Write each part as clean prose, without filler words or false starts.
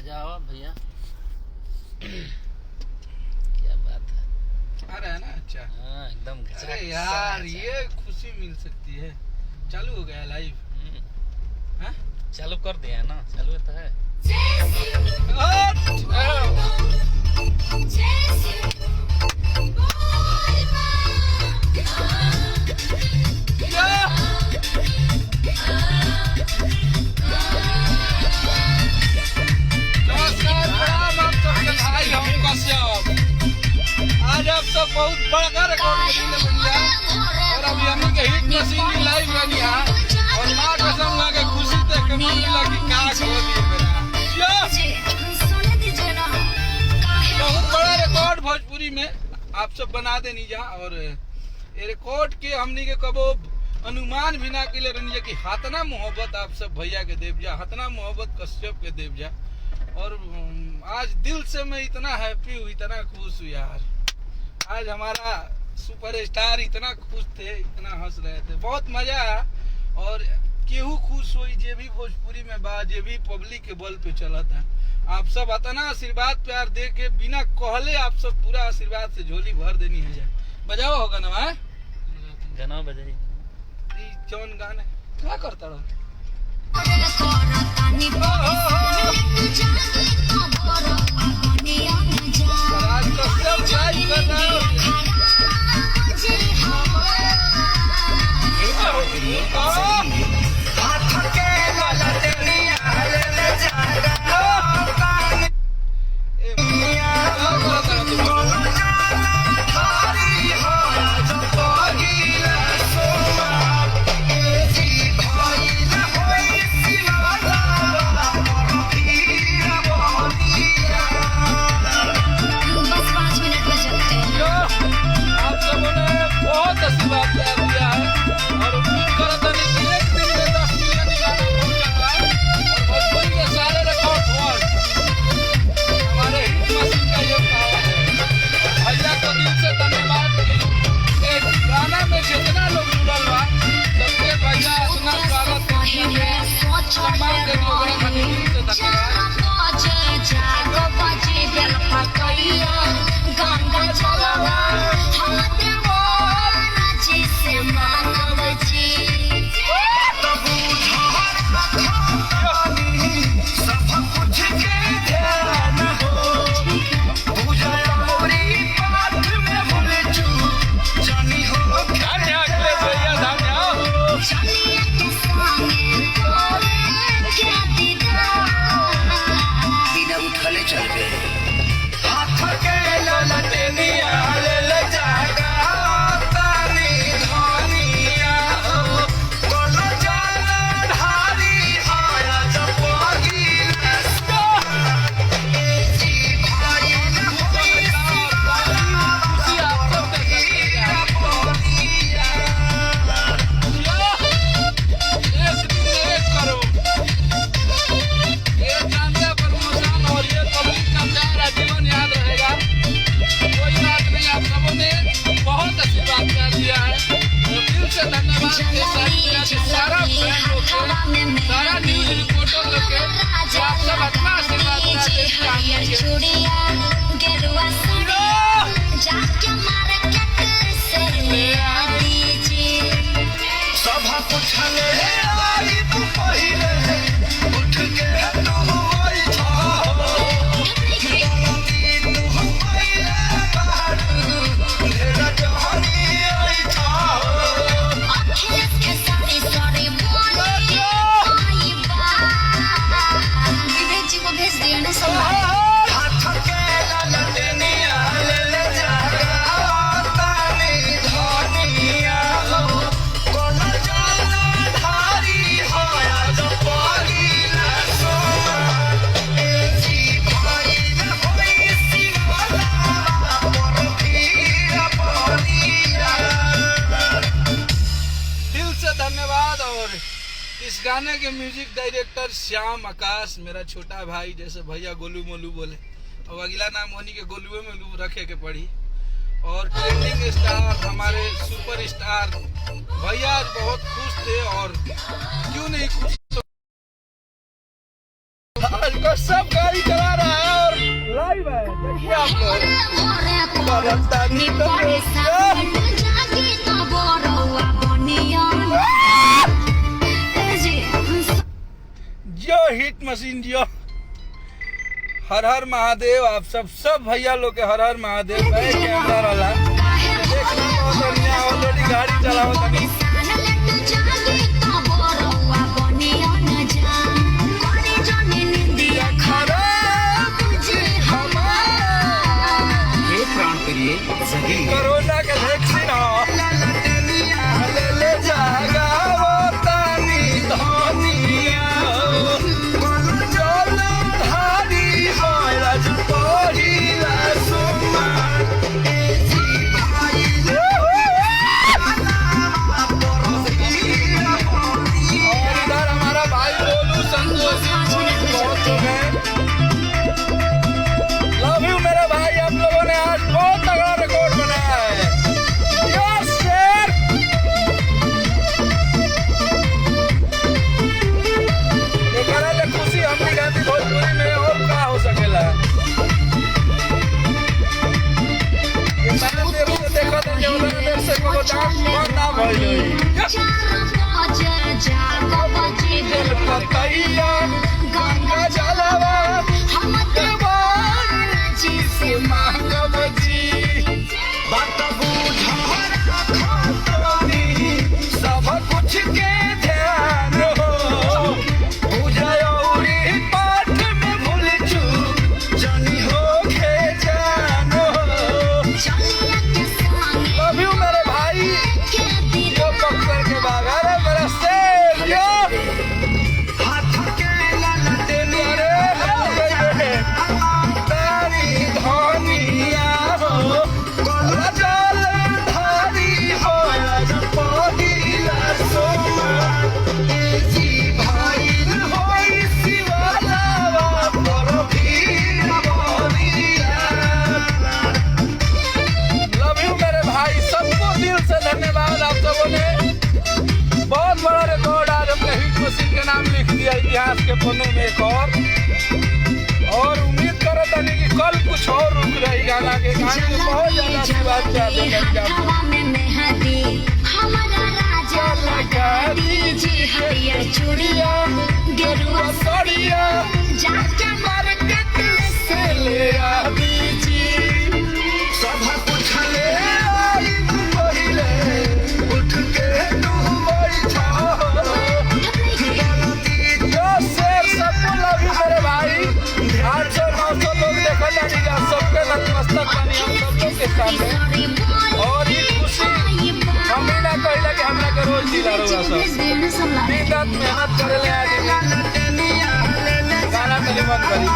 बजाओ भैया। क्या बात है। आ रहा है ना? अच्छा हाँ एकदम। अरे यार ये खुशी मिल सकती है। चालू हो गया लाइव? हाँ चालू कर दिया है ना? चालू तो है। आज आप सब बहुत बड़ा रिकॉर्ड भैया। और अभी हम के हिट मशीन लाइव बनी है और मां कसम के खुशी देख के मन लगी का बहुत बड़ा रिकॉर्ड भोजपुरी में आप सब बना देनी जा। और ये रिकॉर्ड के हमनी के कबो अनुमान भी ना किले रहनी कि हाथना मोहब्बत आप सब भैया के देव जा, हाथना मोहब्बत कश्यप के देव जा। और आज दिल से मैं इतना हैप्पी हूँ, इतना खुश हूँ यार। आज हमारा सुपरस्टार इतना खुश थे, इतना हंस रहे थे, बहुत मजा आया। और केहू खुश हुई जे भी भोजपुरी में बा, जे भी पब्लिक के बल पे चलत है। आप सब इतना आशीर्वाद प्यार दे के बिना कहले आप सब पूरा आशीर्वाद से झोली भर देनी है। बजाओ होगा ना भाई? गाना बजाइए। कौन गाना क्या करता रहा? आज कश्यप लाइव कर रहा है। इस गाने के म्यूजिक डायरेक्टर श्याम आकाश, मेरा छोटा भाई, जैसे भैया गोलू मोलू बोले, अब अगला नाम होनी के गोलुए मोलू रखे के पड़ी। और ट्रेंडिंग स्टार हमारे सुपर स्टार भैया बहुत खुश थे, और क्यों नहीं खुश, सब गाड़ी चला रहा है और लाइव है, देखिए आप लोग। बरसाती जियो हिट मशीन जियो। हर हर महादेव। आप सब भैया लोग के हर हर महादेव। बैठ के अंदर वाला देखना बहुत बढ़िया। ऑलरेडी गाड़ी चलाओ तनी। कोरोना के वैक्सीन ले जागा वो तानी धनिया चल धारी होरज पहिला सुमा और इधर हमारा भाई बोलू संतोष बहुत है। लव यू मेरे भाई। आप लोगों ने आज बहुत तगड़ा रिकॉर्ड बनाया है। यस सर। एकरा ले खुशी हमनी गाती भोजपुरी में और का हो सकेला। ये मैंने देर से देखा था कि उधर देर से को डांस बंद ना भइल होई। पतैया गंगा जलवा हमके जी से मांगब जी बात बुझा खातनी सब कुछ के ध्यान हो बुझौरी पाठ में भूल चूक जानी हो खे जानो। लव यू मेरे भाई। यो पकड़ के भागा रे मेरा शेर यो हाथ के ललटे मेरे तारी धनिया हो जल धारी हो पहिला सोमा जी भाई होई शिवाला पर भीड़ बनिया। लव यू मेरे भाई। सबको दिल से धन्यवाद। आप सबों ने बहुत बड़ा रिकॉर्ड आज अपने हिट मशीन के नाम लिख दिया इतिहास के पन्नों में एक और उम्मीद करो तानी कि कल कुछ और रुक रही गाना के गाने में बहुत ज्यादा आशीर्वाद चाहते हैं। चूड़िया गेरुआ साड़िया जाके मार्केट से ले आ दीजिए सब कुछ ले आई पहिले उठ के तू बैठा जो शेर सबको लव यू मेरे भाई। 800-900 लोग देखा जाएगा। सबके नतमस्तक बनी हम सब लोग के सामने और ये खुशी हमें ना कहला कि हमरा के रोज दिला रहुआ सब दिन रात मेहनत करे ले आदमी गाना तली बंद करी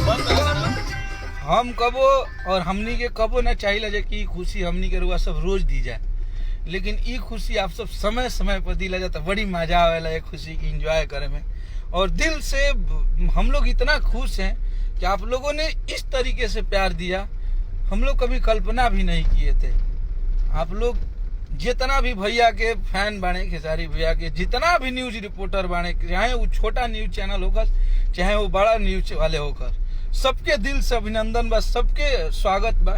बंद करो। हम कबो और हमनी के कबो ना चाहिए जे कि खुशी हमनी के रुआ सब रोज दी जाए, लेकिन ई खुशी आप सब समय समय पर दिला जाता। बड़ी मजा आवेला ये खुशी की एंजॉय करे में और दिल से हम लोग इतना खुश हैं कि आप लोगों ने इस तरीके से प्यार दिया। हम लोग कभी कल्पना भी नहीं किए थे। आप लोग जितना भी भैया के फैन बने, खेसारी भैया के जितना भी न्यूज रिपोर्टर बने, चाहे वो छोटा न्यूज चैनल होकर चाहे वो बड़ा न्यूज वाले होकर, सबके दिल से अभिनंदन बा, सबके स्वागत बा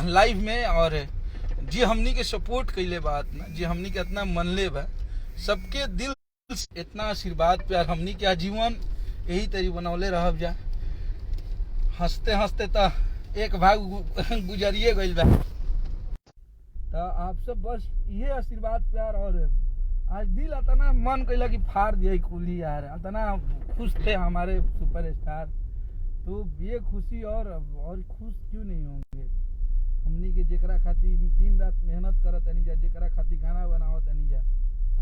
लाइव में। और जी हमनी के सपोर्ट कैले बा इतना, जी हमनी के इतना मनले बा, सबके दिल से इतना आशीर्वाद प्यार हमनी के आजीवन यही तरी बनौले रहब जा। हंसते हंसते तो एक भाग गुजरिए गइल बा। तो आप सब बस ये आशीर्वाद प्यार और आज दिल इतना मन कैला कि फाड़ दिया कुली यार, इतना खुश थे हमारे सुपरस्टार। तो ये खुशी और खुश क्यों नहीं होंगे हमनी के जेकरा खातिर दिन रात मेहनत करत तनी जा, जेकरा खातिर गाना बनावत तनी जा।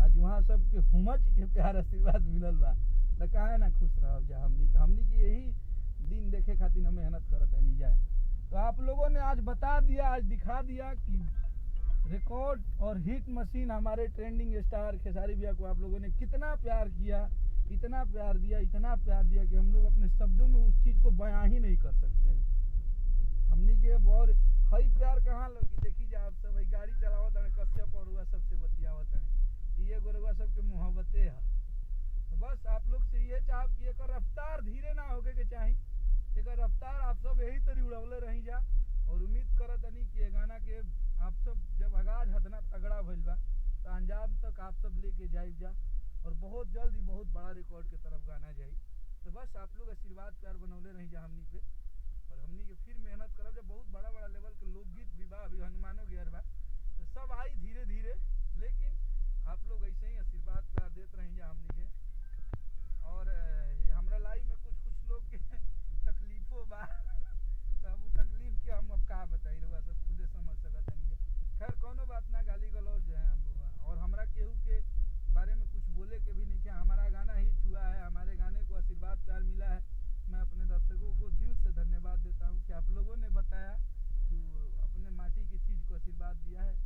आज वहाँ सब के हुमच के प्यार आशीर्वाद मिलल बा तो काहे ना खुश रहब जा। हमनी के यही दिन देखे खातिर हम मेहनत करत तनी जा। तो आप लोगों ने आज बता दिया, आज दिखा दिया कि रिकॉर्ड और हिट मशीन हमारे ट्रेंडिंग स्टार खेसारी भैया को आप लोगों ने कितना प्यार किया, इतना प्यार दिया, इतना प्यार दिया कि हम लोग अपने शब्दों में उस चीज़ को बयां ही नहीं कर सकते हैं। हमनी के और हई प्यार कहाँ लोग देखी जा। आप सब गाड़ी चलावत कश्यप और सबसे बतियावत है, ये गोरवा सबके मोहब्बते है। चाहब कि एकर रफ्तार धीरे ना होके के चाही, एकर रफ्तार आप सब यही तरी उड़वले रही जा। और उम्मीद करत तनी कि ये गाना के आप सब जब आगाज हतना तगड़ा भइल बा तो अंजाम तक आप सब लेके जाइब जा और बहुत जल्द ही बहुत बड़ा रिकॉर्ड के तरफ गाना जाई। तो बस आप लोग आशीर्वाद प्यार बनौले रही जा हमनी पे, और हमनी के फिर मेहनत करब जब बहुत बड़ा बड़ा लेवल के लोकगीत भी बा, अभी हनुमानो गियर बा, तो सब आई धीरे धीरे।